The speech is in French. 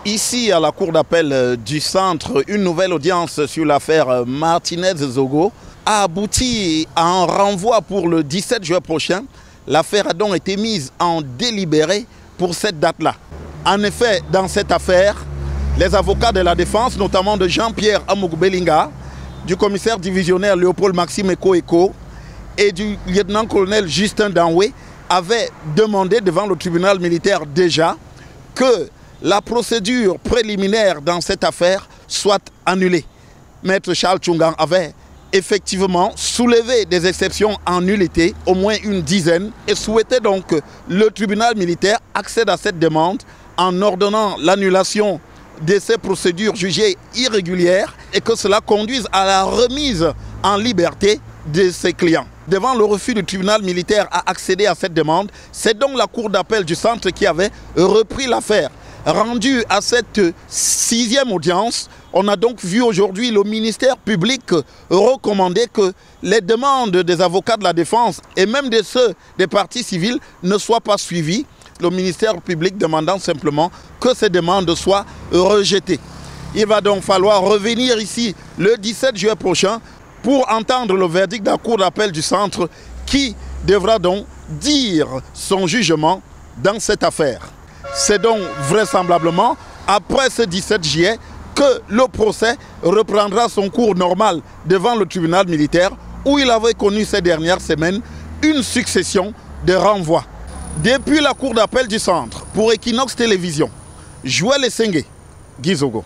Ici, à la cour d'appel du centre, une nouvelle audience sur l'affaire Martinez-Zogo a abouti à un renvoi pour le 17 juin prochain. L'affaire a donc été mise en délibéré pour cette date-là. En effet, dans cette affaire, les avocats de la défense, notamment de Jean-Pierre Amougou-Belinga, du commissaire divisionnaire Léopold Maxime Eko et du lieutenant-colonel Justin Danoué, avaient demandé devant le tribunal militaire déjà que la procédure préliminaire dans cette affaire soit annulée. Maître Charles Tchungan avait effectivement soulevé des exceptions en nullité, au moins une dizaine, et souhaitait donc que le tribunal militaire accède à cette demande en ordonnant l'annulation de ces procédures jugées irrégulières et que cela conduise à la remise en liberté de ses clients. Devant le refus du tribunal militaire à accéder à cette demande, c'est donc la cour d'appel du centre qui avait repris l'affaire. Rendu à cette 6e audience, on a donc vu aujourd'hui le ministère public recommander que les demandes des avocats de la défense et même de ceux des parties civiles ne soient pas suivies. Le ministère public demandant simplement que ces demandes soient rejetées. Il va donc falloir revenir ici le 17 juin prochain pour entendre le verdict de la cour d'appel du centre qui devra donc dire son jugement dans cette affaire. C'est donc vraisemblablement après ce 17 juillet que le procès reprendra son cours normal devant le tribunal militaire où il avait connu ces dernières semaines une succession de renvois. Depuis la cour d'appel du centre, pour Equinox Télévision, Joël Essengue, Guy Zogo.